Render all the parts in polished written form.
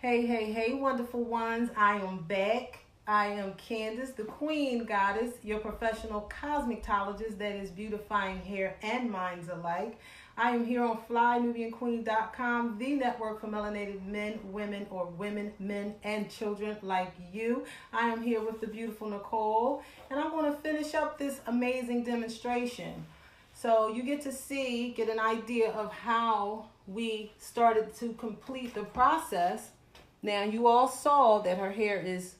Hey, hey, hey, wonderful ones. I am back. I am Candace, the Queen Goddess, your professional cosmetologist that is beautifying hair and minds alike. I am here on FlyNubianQueen.com, the network for melanated men, women, or women, men, and children like you. I am here with the beautiful Nicole, and I'm going to finish up this amazing demonstration. So you get to get an idea of how we started to complete the process. Now you all saw that her hair it's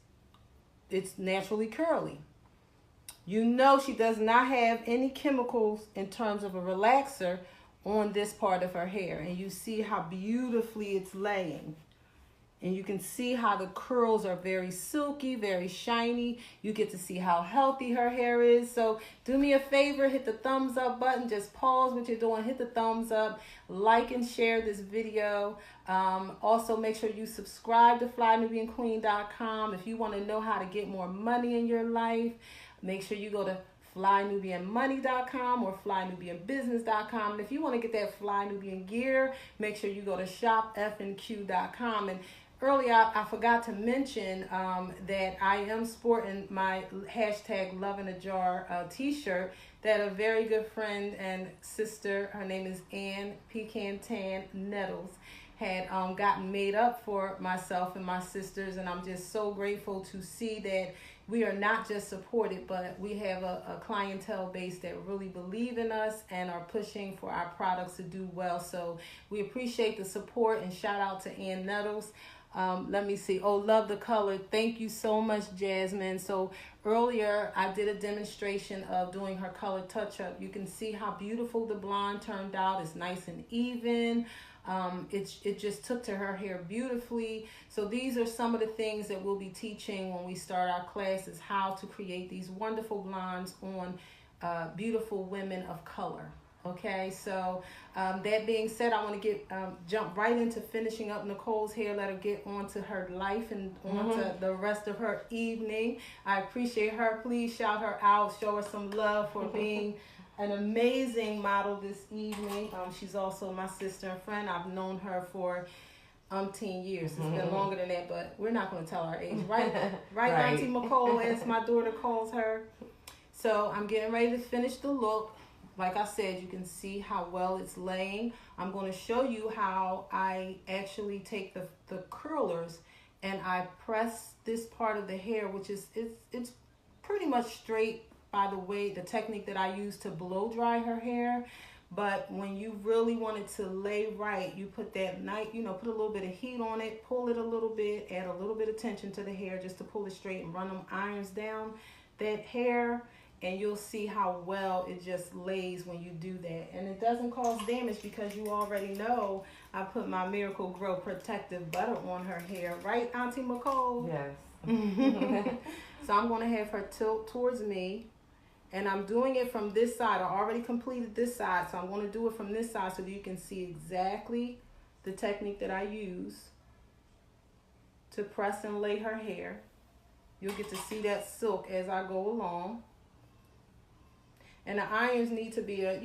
naturally curly. You know she does not have any chemicals in terms of a relaxer on this part of her hair. And you see how beautifully it's laying. And you can see how the curls are very silky, very shiny. You get to see how healthy her hair is. So do me a favor, hit the thumbs up button. Just pause what you're doing, hit the thumbs up, like and share this video. Also, make sure you subscribe to FlyNubianQueen.com. If you want to know how to get more money in your life, make sure you go to FlyNubianMoney.com or FlyNubianBusiness.com. And if you want to get that Fly Nubian gear, make sure you go to ShopFNQ.com. And earlier, I forgot to mention that I am sporting my hashtag Love in a Jar t-shirt that a very good friend and sister, her name is Ann Pecan Tan Nettles, had gotten made up for myself and my sisters. And I'm just so grateful to see that we are not just supported, but we have a clientele base that really believe in us and are pushing for our products to do well. So we appreciate the support, and shout out to Ann Nettles. Let me see. Oh, love the color. Thank you so much, Jasmine. So earlier I did a demonstration of doing her color touch-up. You can see how beautiful the blonde turned out. It's nice and even. It just took to her hair beautifully. So these are some of the things that we'll be teaching when we start our classes, how to create these wonderful blondes on beautiful women of color. Okay, so that being said, I want to jump right into finishing up Nicole's hair. Let her get on to her life and on to the rest of her evening. I appreciate her. Please shout her out. Show her some love for being an amazing model this evening. She's also my sister and friend. I've known her for umpteen years. It's been longer than that, but we're not going to tell our age. Right, Auntie Nicole, as my daughter calls her. So I'm getting ready to finish the look. Like I said, you can see how well it's laying. I'm going to show you how I actually take the curlers and I press this part of the hair, which is it's pretty much straight by the way, the technique that I use to blow dry her hair. But when you really want it to lay right, you put that put a little bit of heat on it, pull it a little bit, add a little bit of tension to the hair just to pull it straight and run them irons down that hair. And you'll see how well it just lays when you do that. And it doesn't cause damage because you already know I put my Miracle Grow Protective Butter on her hair. Right, Auntie Nicole? Yes. So I'm going to have her tilt towards me. And I'm doing it from this side. I already completed this side. So I'm going to do it from this side so that you can see exactly the technique that I use to press and lay her hair. You'll get to see that silk as I go along. And the irons need to be a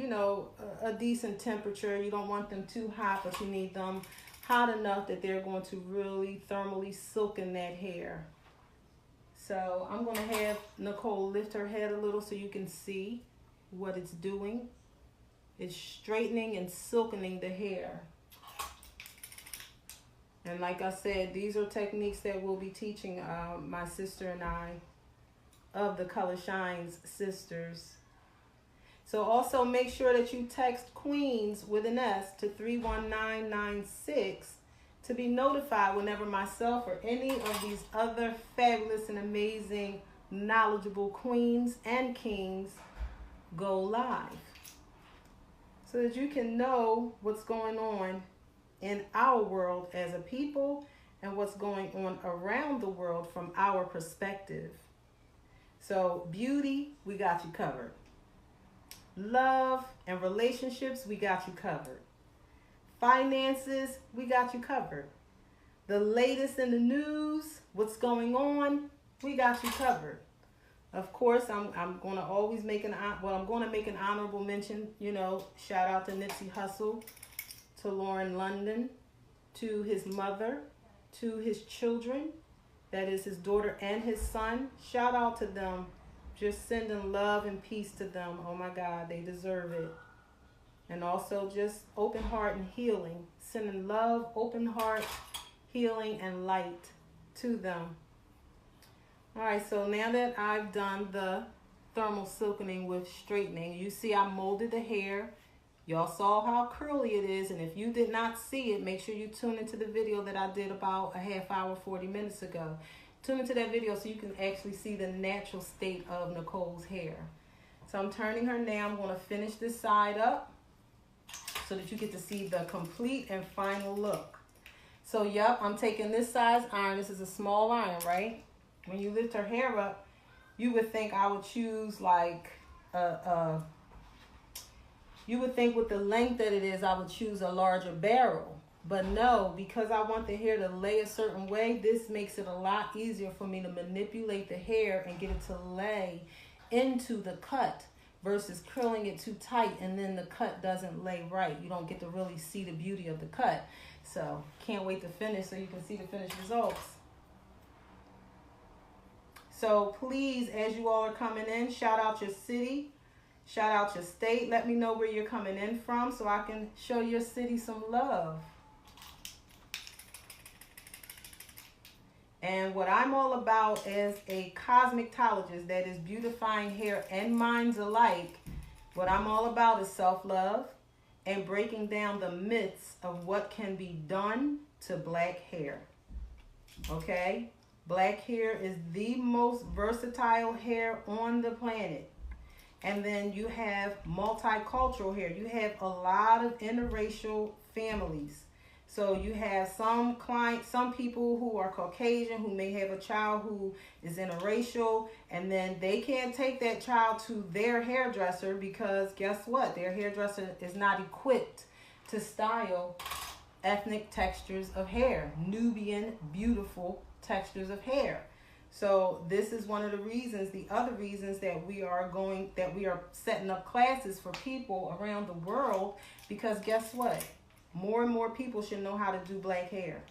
decent temperature. You don't want them too hot, but you need them hot enough that they're going to really thermally silken that hair. So I'm going to have Nicole lift her head a little so you can see what it's doing. It's straightening and silkening the hair. And like I said, these are techniques that we'll be teaching my sister and I of the Color Shines sisters. So also make sure that you text Queens with an S to 31996 to be notified whenever myself or any of these other fabulous and amazing, knowledgeable queens and kings go live. So that you can know what's going on in our world as a people and what's going on around the world from our perspective. So beauty, we got you covered. Love and relationships, we got you covered. Finances, we got you covered. The latest in the news, what's going on, we got you covered. Of course, I'm going to always make an honorable mention, shout out to Nipsey Hussle, to Lauren London, to his mother, to his children, that is his daughter and his son. Shout out to them. Just sending love and peace to them. Oh my God, they deserve it. And also just open heart and healing. Sending love, open heart, healing, and light to them. All right, so now that I've done the thermal silkening with straightening, you see I molded the hair. Y'all saw how curly it is, and if you did not see it, make sure you tune into the video that I did about a half hour, 40 minutes ago. Tune into that video so you can actually see the natural state of Nicole's hair. So I'm turning her now. I'm going to finish this side up so that you get to see the complete and final look. So, yep, I'm taking this size iron. This is a small iron, right? When you lift her hair up, you would think I would choose like you would think with the length that it is, I would choose a larger barrel. But no, because I want the hair to lay a certain way, this makes it a lot easier for me to manipulate the hair and get it to lay into the cut versus curling it too tight and then the cut doesn't lay right. You don't get to really see the beauty of the cut. So, can't wait to finish so you can see the finished results. So, please, as you all are coming in, shout out your city. Shout out your state. Let me know where you're coming in from so I can show your city some love. And what I'm all about as a cosmetologist that is beautifying hair and minds alike, what I'm all about is self-love and breaking down the myths of what can be done to black hair. Okay? Black hair is the most versatile hair on the planet. And then you have multicultural hair. You have a lot of interracial families. So you have some people who are Caucasian who may have a child who is interracial, and then they can't take that child to their hairdresser because guess what? Their hairdresser is not equipped to style ethnic textures of hair, Nubian beautiful textures of hair. So this is one of the reasons, the other reasons that we are setting up classes for people around the world, because guess what? More and more people should know how to do black hair.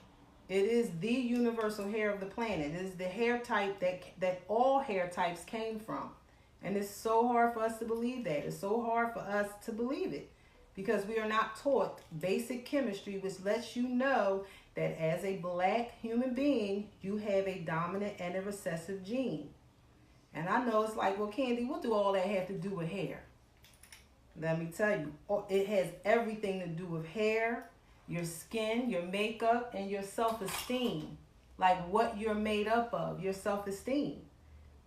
It is the universal hair of the planet. It is the hair type that all hair types came from. And it's so hard for us to believe that. It's so hard for us to believe it because we are not taught basic chemistry, which lets you know that as a black human being, you have a dominant and a recessive gene. And I know it's like, well, Candy, what do all that have to do with hair? Let me tell you, it has everything to do with hair, your skin, your makeup, and your self-esteem. Like what you're made up of, your self-esteem.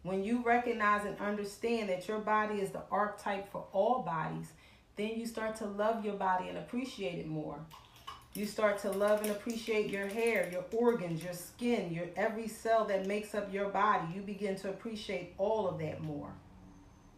When you recognize and understand that your body is the archetype for all bodies, then you start to love your body and appreciate it more. You start to love and appreciate your hair, your organs, your skin, your every cell that makes up your body. You begin to appreciate all of that more.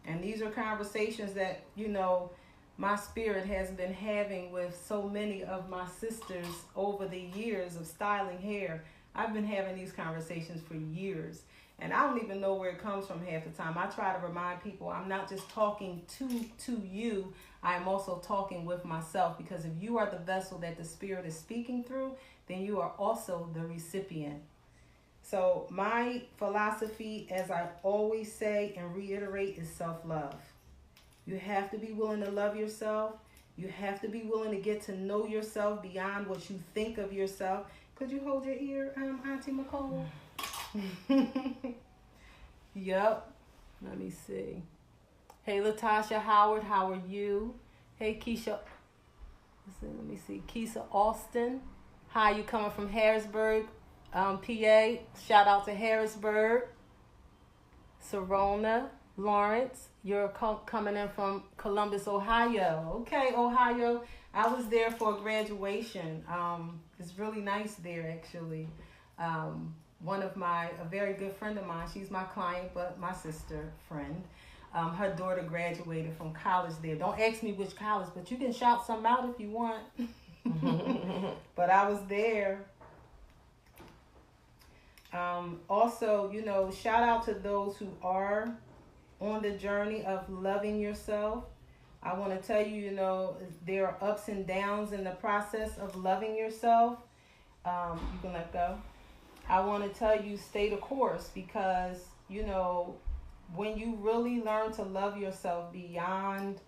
And these are conversations that, you know, my spirit has been having with so many of my sisters over the years of styling hair. I've been having these conversations for years. And I don't even know where it comes from half the time. I try to remind people I'm not just talking to you. I am also talking with myself, because if you are the vessel that the spirit is speaking through, then you are also the recipient. So my philosophy, as I always say and reiterate, is self-love. You have to be willing to love yourself. You have to be willing to get to know yourself beyond what you think of yourself. Could you hold your ear, Auntie Nicole? Yep. Let me see. Hey, Latasha Howard, how are you? Hey, Keisha. Let me see. Keisha Austin. Hi, you coming from Harrisburg, PA. Shout out to Harrisburg. Serona Lawrence, you're coming in from Columbus, Ohio. Okay, Ohio. I was there for a graduation. It's really nice there, actually. A very good friend of mine, she's my client, but my sister friend. Her daughter graduated from college there. Don't ask me which college, but you can shout some out if you want. But I was there. Also, you know, shout out to those who are on the journey of loving yourself. I want to tell you, you know, there are ups and downs in the process of loving yourself. You can let go. I want to tell you, stay the course, because, when you really learn to love yourself beyond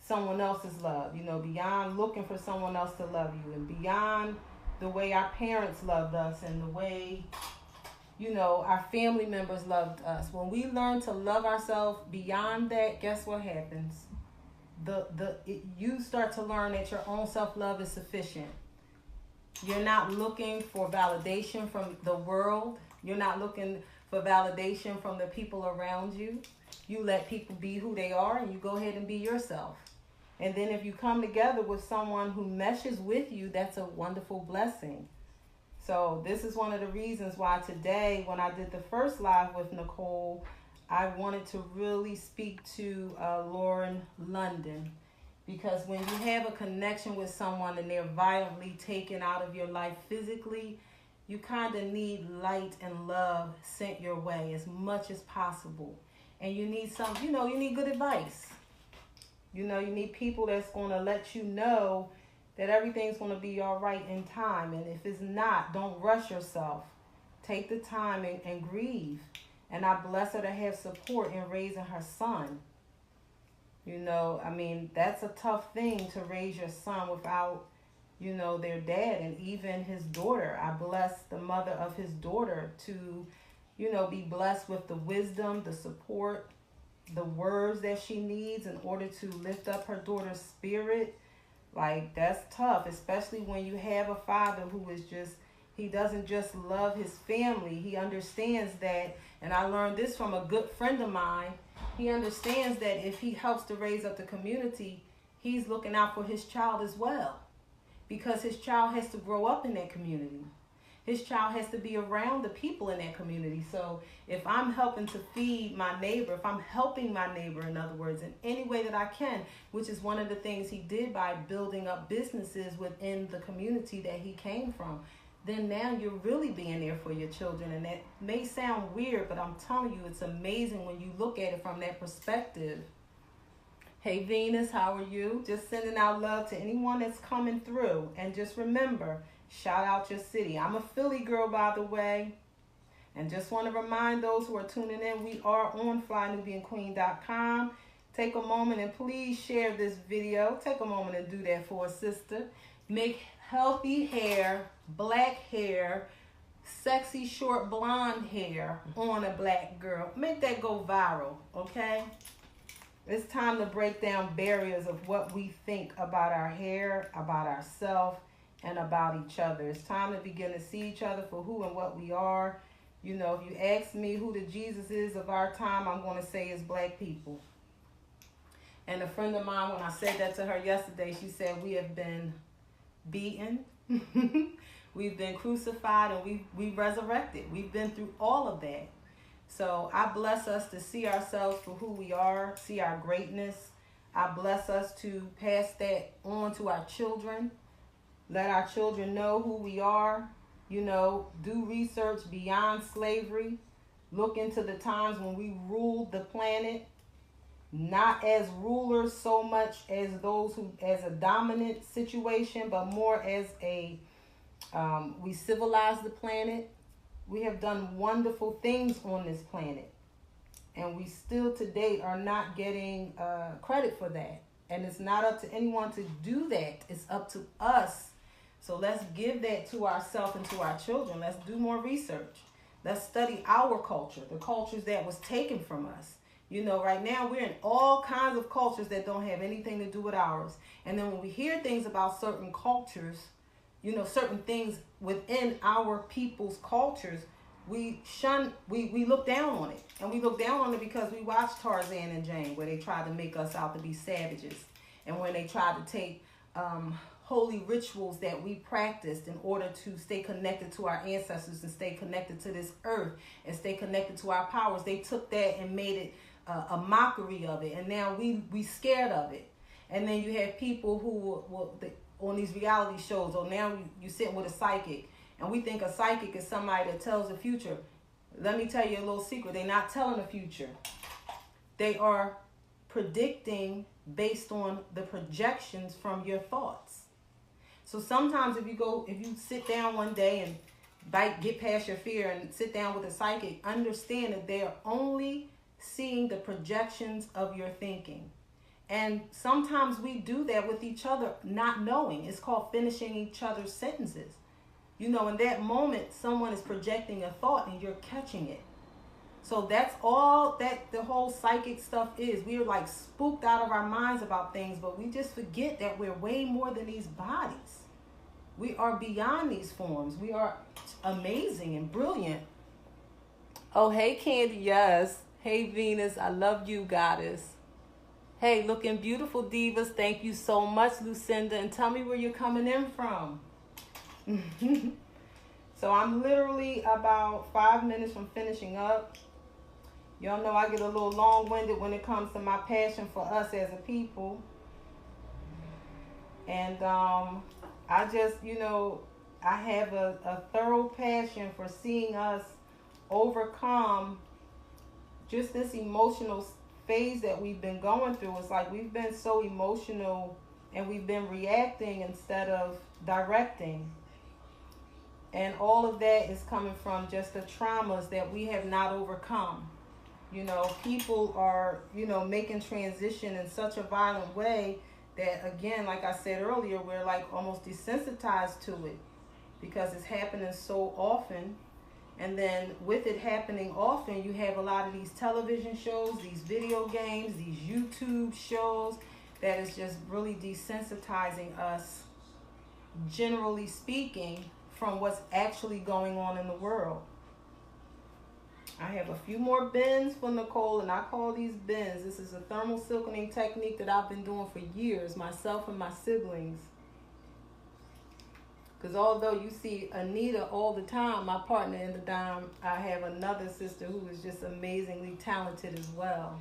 someone else's love, beyond looking for someone else to love you, and beyond the way our parents loved us and the way, our family members loved us. When we learn to love ourselves beyond that, guess what happens? You start to learn that your own self-love is sufficient. You're not looking for validation from the world. You're not looking for validation from the people around you. You let people be who they are, and you go ahead and be yourself. And then if you come together with someone who meshes with you, that's a wonderful blessing. So this is one of the reasons why today, when I did the first live with Nicole, I wanted to really speak to Lauren London. Because when you have a connection with someone and they're violently taken out of your life physically, you kind of need light and love sent your way as much as possible. And you need you need good advice. You need people that's going to let you know that everything's going to be all right in time. And if it's not, don't rush yourself. Take the time and grieve. And I bless her to have support in raising her son. That's a tough thing to raise your son without, their dad, and even his daughter. I bless the mother of his daughter to, be blessed with the wisdom, the support, the words that she needs in order to lift up her daughter's spirit. Like, that's tough, especially when you have a father who is he doesn't just love his family. He understands that, and I learned this from a good friend of mine. He understands that if he helps to raise up the community, he's looking out for his child as well. Because his child has to grow up in that community. His child has to be around the people in that community. So if I'm helping to feed my neighbor, if I'm helping my neighbor, in other words, in any way that I can, which is one of the things he did by building up businesses within the community that he came from, then now you're really being there for your children. And that may sound weird, but I'm telling you, it's amazing when you look at it from that perspective. Hey, Venus, how are you? Just sending out love to anyone that's coming through. And just remember, shout out your city. I'm a Philly girl, by the way. And just want to remind those who are tuning in, we are on FlyNubianQueen.com. Take a moment and please share this video. Take a moment and do that for a sister. Make healthy hair, black hair, sexy short blonde hair on a black girl. Make that go viral, okay? It's time to break down barriers of what we think about our hair, about ourselves, and about each other. It's time to begin to see each other for who and what we are. If you ask me who the Jesus is of our time, I'm going to say it's black people. And a friend of mine, when I said that to her yesterday, she said, we have been beaten, we've been crucified, and we resurrected. We've been through all of that. So I bless us to see ourselves for who we are, see our greatness. I bless us to pass that on to our children. Let our children know who we are. Do research beyond slavery. Look into the times when we ruled the planet, not as rulers so much as those who, as a dominant situation, but more as we civilized the planet. We have done wonderful things on this planet, and we still to date are not getting credit for that. And it's not up to anyone to do that. It's up to us. So let's give that to ourselves and to our children. Let's do more research. Let's study our culture, the cultures that was taken from us. Right now we're in all kinds of cultures that don't have anything to do with ours. And then when we hear things about certain cultures, certain things within our people's cultures, we look down on it. And we look down on it because we watched Tarzan and Jane, where they tried to make us out to be savages. And when they tried to take holy rituals that we practiced in order to stay connected to our ancestors and stay connected to this earth and stay connected to our powers, they took that and made it a mockery of it. And now we scared of it. And then you have people who on these reality shows, or now you sitting with a psychic, and we think a psychic is somebody that tells the future. Let me tell you a little secret. They're not telling the future. They are predicting based on the projections from your thoughts. So sometimes if you sit down one day and get past your fear and sit down with a psychic, understand that they're only seeing the projections of your thinking. And sometimes we do that with each other, not knowing. It's called finishing each other's sentences. You know, in that moment, someone is projecting a thought and you're catching it. So that's all that the whole psychic stuff is. We are like spooked out of our minds about things, but we just forget that we're way more than these bodies. We are beyond these forms. We are amazing and brilliant. Oh, hey, Candy, yes. Hey, Venus, I love you, goddess. Hey, looking beautiful, divas. Thank you so much, Lucinda. And tell me where you're coming in from. So I'm literally about 5 minutes from finishing up. Y'all know I get a little long-winded when it comes to my passion for us as a people. And I just, you know, I have a thorough passion for seeing us overcome just this emotional phase that we've been going through. It's like we've been so emotional and we've been reacting instead of directing. And all of that is coming from just the traumas that we have not overcome. You know, people are, you know, making transition in such a violent way that, again, like I said earlier, we're like almost desensitized to it because it's happening so often. And then with it happening often, you have a lot of these television shows, these video games, these YouTube shows that is just really desensitizing us, generally speaking, from what's actually going on in the world. I have a few more bends for Nicole, and I call these bends. This is a thermal silkening technique that I've been doing for years, myself and my siblings. Because although you see Anita all the time, my partner in the dime, I have another sister who is just amazingly talented as well.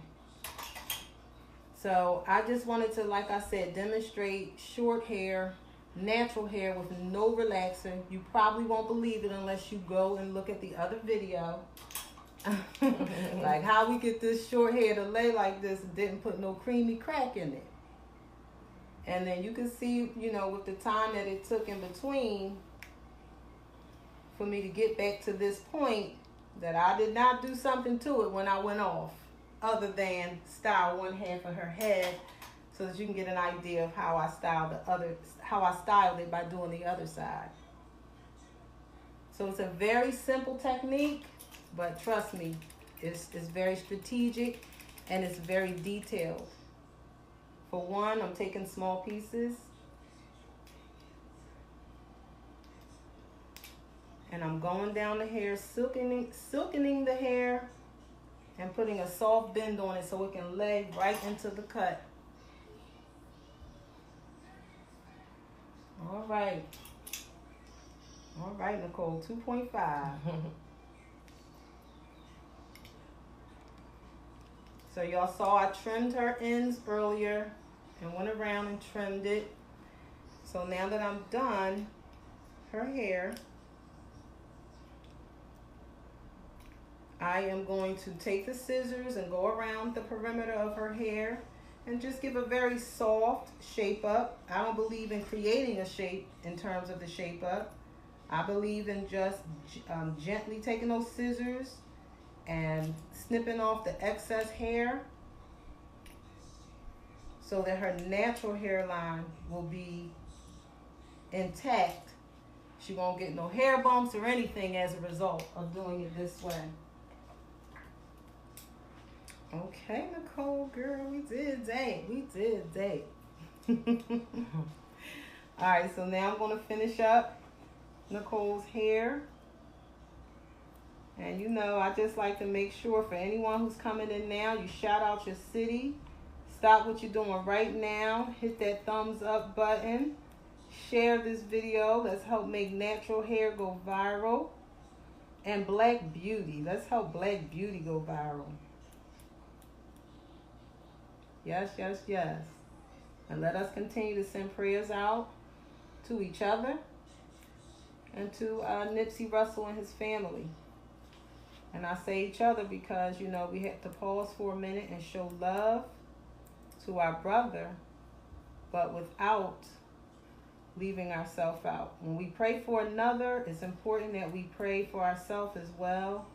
So I just wanted to, like I said, demonstrate short hair, natural hair with no relaxer. You probably won't believe it unless you go and look at the other video. Like how we get this short hair to lay like this and didn't put no creamy crack in it. And then you can see, you know, with the time that it took in between for me to get back to this point, that I did not do something to it when I went off, other than style one half of her head, so that you can get an idea of how I styled it by doing the other side. So it's a very simple technique, but trust me, it's very strategic and it's very detailed. For one, I'm taking small pieces and I'm going down the hair, silkening the hair and putting a soft bend on it so it can lay right into the cut. All right, Nicole, 2.5. So y'all saw I trimmed her ends earlier and went around and trimmed it. So now that I'm done her hair, I am going to take the scissors and go around the perimeter of her hair and just give a very soft shape up. I don't believe in creating a shape in terms of the shape up. I believe in just gently taking those scissors and snipping off the excess hair so that her natural hairline will be intact. She won't get no hair bumps or anything as a result of doing it this way. Okay, Nicole, girl, we did that. All right, so now I'm going to finish up Nicole's hair. And you know, I just like to make sure for anyone who's coming in now, you shout out your city. Stop what you're doing right now. Hit that thumbs up button. Share this video. Let's help make natural hair go viral. And Black Beauty. Let's help Black Beauty go viral. Yes, yes, yes. And let us continue to send prayers out to each other and to Nipsey Russell and his family. And I say each other because, you know, we have to pause for a minute and show love to our brother, but without leaving ourselves out. When we pray for another, it's important that we pray for ourselves as well.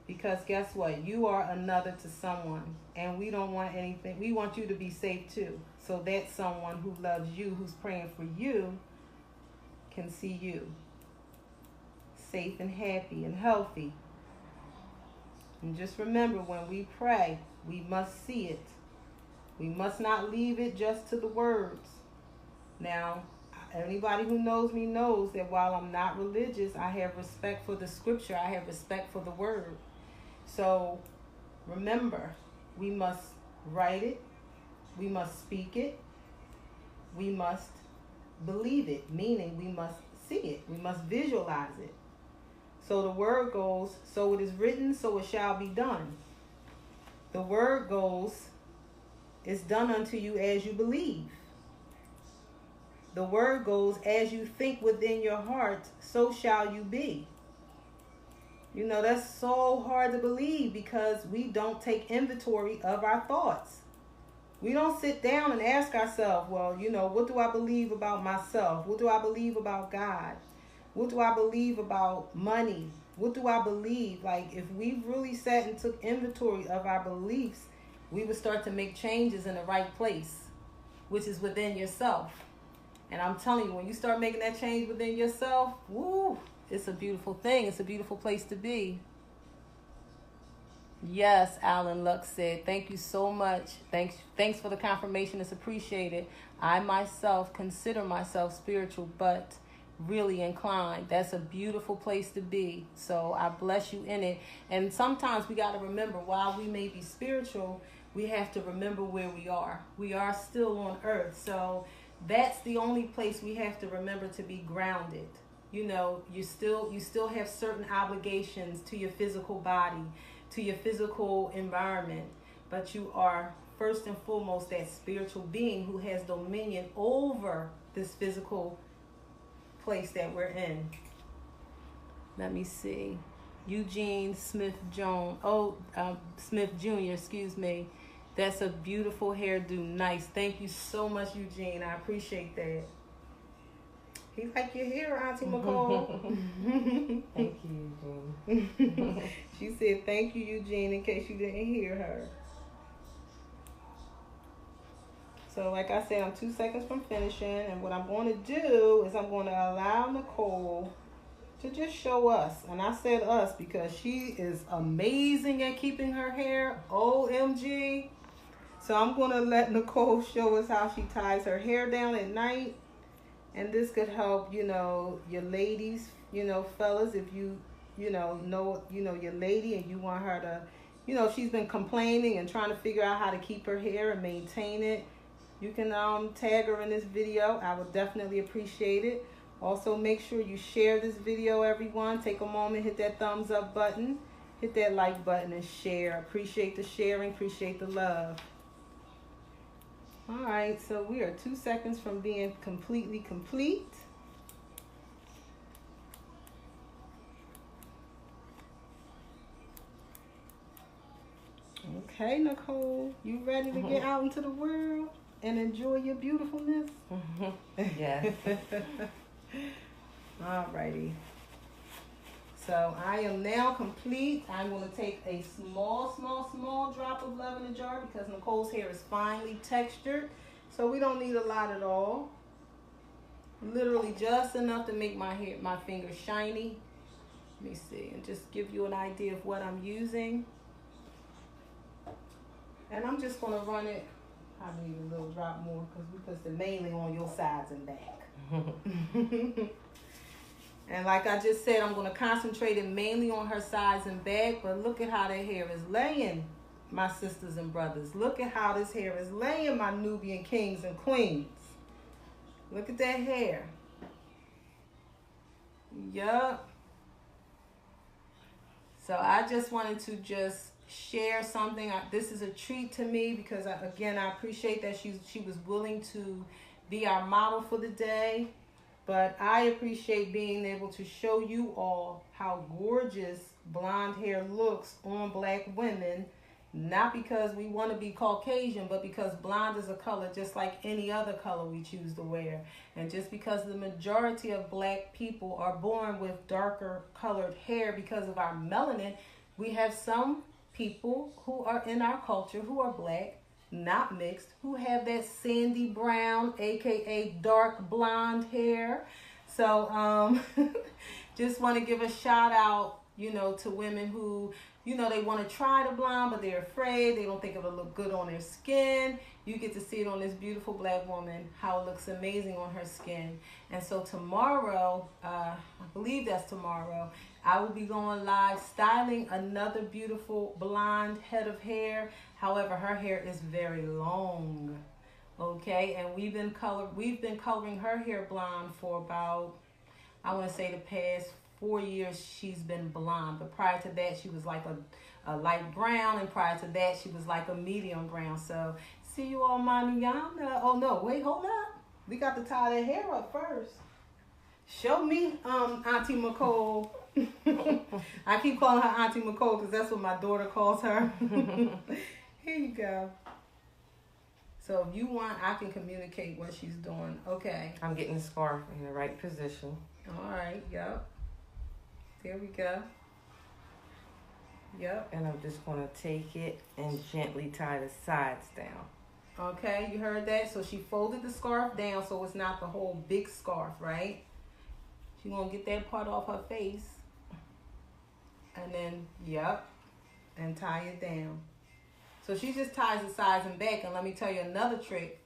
Because guess what? You are another to someone. And we don't want anything. We want you to be safe too. So that someone who loves you, who's praying for you, can see you safe and happy and healthy. And just remember, when we pray, we must see it. We must not leave it just to the words. Now, anybody who knows me knows that while I'm not religious, I have respect for the scripture. I have respect for the word. So remember, we must write it. We must speak it. We must believe it, meaning we must see it. We must visualize it. So the word goes, so it is written, so it shall be done. The word goes, it's done unto you as you believe. The word goes, as you think within your heart, so shall you be. You know, that's so hard to believe because we don't take inventory of our thoughts. We don't sit down and ask ourselves, well, you know, what do I believe about myself? What do I believe about God? What do I believe about money? What do I believe? Like, if we really sat and took inventory of our beliefs, we would start to make changes in the right place, which is within yourself. And I'm telling you, when you start making that change within yourself, woo, it's a beautiful thing. It's a beautiful place to be. Yes, Alan Lux said, thank you so much. Thanks for the confirmation. It's appreciated. I myself consider myself spiritual, but really inclined. That's a beautiful place to be. So I bless you in it. And sometimes we got to remember, while we may be spiritual, we have to remember where we are. We are still on earth. So that's the only place we have to remember to be grounded. You know, you still have certain obligations to your physical body, to your physical environment, but you are first and foremost that spiritual being who has dominion over this physical place that we're in. Let me see. Eugene Smith Jones. Smith Jr., excuse me. That's a beautiful hairdo. Nice. Thank you so much, Eugene. I appreciate that. He like your hair, Auntie McCall. Thank you, Eugene. She said, thank you, Eugene, in case you didn't hear her. So like I said, I'm 2 seconds from finishing. And what I'm going to do is I'm going to allow Nicole to just show us. And I said us because she is amazing at keeping her hair. OMG. So I'm going to let Nicole show us how she ties her hair down at night. And this could help, you know, your ladies, you know, fellas, if you know your lady and you want her to, you know, she's been complaining and trying to figure out how to keep her hair and maintain it. You can tag her in this video. I would definitely appreciate it. Also, make sure you share this video, everyone. Take a moment, hit that thumbs up button, hit that like button, and share. Appreciate the sharing, appreciate the love. All right, so we are 2 seconds from being completely complete. Okay, Nicole, you ready to get out into the world and enjoy your beautifulness? Yes. All righty. So I am now complete. I'm going to take a small drop of love in the jar because Nicole's hair is finely textured. So we don't need a lot at all. Literally just enough to make my fingers shiny. Let me see, and just give you an idea of what I'm using. And I'm just going to run it, I need a little drop more because we put it mainly on your sides and back. And like I just said, I'm going to concentrate it mainly on her sides and back. But look at how that hair is laying, my sisters and brothers. Look at how this hair is laying, my Nubian kings and queens. Look at that hair. Yup. So I just wanted to just share something. This is a treat to me because, again, I appreciate that she was willing to be our model for the day. But I appreciate being able to show you all how gorgeous blonde hair looks on black women Not because we want to be Caucasian, but because blonde is a color just like any other color we choose to wear. And just because the majority of black people are born with darker colored hair because of our melanin, we have some people who are in our culture who are black, not mixed, who have that sandy brown, aka dark blonde hair. So just want to give a shout out, to women who, they want to try the blonde, but they're afraid. They don't think it'll look good on their skin. You get to see it on this beautiful black woman, how it looks amazing on her skin. And so tomorrow, I believe that's tomorrow, I will be going live styling another beautiful blonde head of hair. However, her hair is very long. Okay, and we've been coloring her hair blonde for about, I want to say, the past 4 years she's been blonde. But prior to that, she was like a light brown, and prior to that, she was like a medium brown. So see you all mañana. Oh no, wait, hold up. We got to tie that hair up first. Show me, Auntie McCall. I keep calling her Auntie McCall because that's what my daughter calls her. Here you go. So if you want, I can communicate what she's doing. Okay. I'm getting the scarf in the right position. All right. Yep. There we go. Yep. And I'm just going to take it and gently tie the sides down. Okay. You heard that? So she folded the scarf down so it's not the whole big scarf, right? She's going to get that part off her face. And then, yep. And tie it down. So she just ties the sides and back. And let me tell you another trick.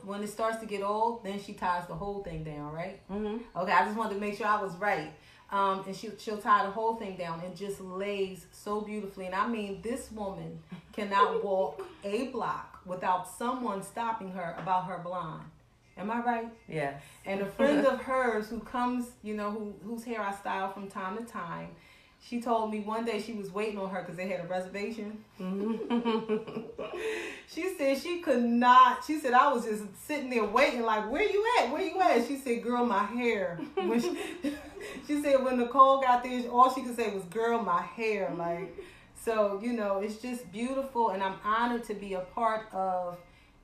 When it starts to get old, then she ties the whole thing down, right? Mm-hmm. Okay, I just wanted to make sure I was right. And she'll tie the whole thing down and just lays so beautifully. And I mean, this woman cannot walk a block without someone stopping her about her blonde. Am I right? Yes. And a friend of hers who comes, whose hair I style from time to time, she told me one day she was waiting on her because they had a reservation. Mm-hmm. She said she could not. She said, I was just sitting there waiting like, where you at? Where you at? She said, girl, my hair. She said when Nicole got there, all she could say was, girl, my hair. Like, so, it's just beautiful. And I'm honored to be a part of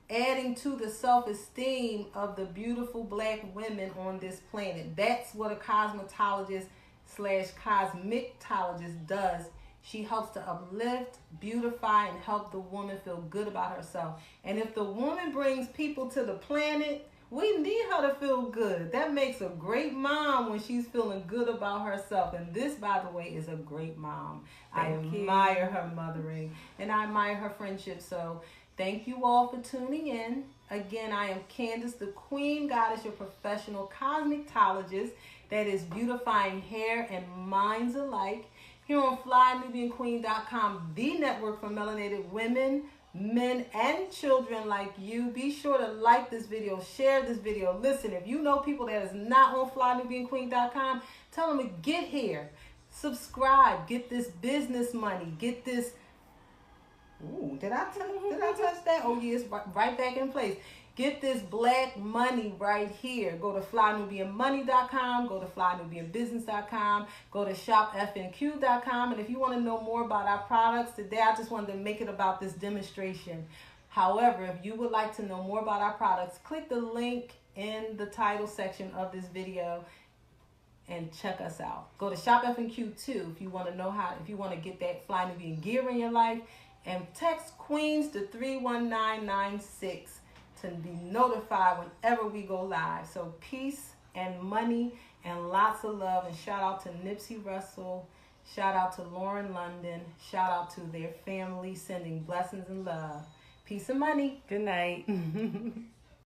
adding to the self-esteem of the beautiful black women on this planet. That's what a cosmetologist / cosmetologist does. She helps to uplift, beautify, and help the woman feel good about herself. And if the woman brings people to the planet, we need her to feel good. That makes a great mom when she's feeling good about herself. And this, by the way, is a great mom. I admire her mothering and I admire her friendship. So thank you all for tuning in. Again, I am Candace, the Queen Goddess, your professional cosmetologist that is beautifying hair and minds alike. Here on FlyNubianQueen.com, the network for melanated women, men, and children like you. Be sure to like this video, share this video. Listen, if you know people that is not on FlyNubianQueen.com, tell them to get here. Subscribe. Get this business money. Get this. Ooh, did I touch that? Oh, yes, right back in place. Get this black money right here. Go to FlyNubianMoney.com. Go to FlyNubianBusiness.com. Go to ShopFNQ.com. And if you want to know more about our products, today I just wanted to make it about this demonstration. However, if you would like to know more about our products, click the link in the title section of this video and check us out. Go to ShopFNQ too if you want to know if you want to get that Fly Nubian gear in your life. And text Queens to 31996 to be notified whenever we go live. So peace and money and lots of love. And shout out to Nipsey Russell. Shout out to Lauren London. Shout out to their family, sending blessings and love. Peace and money. Good night.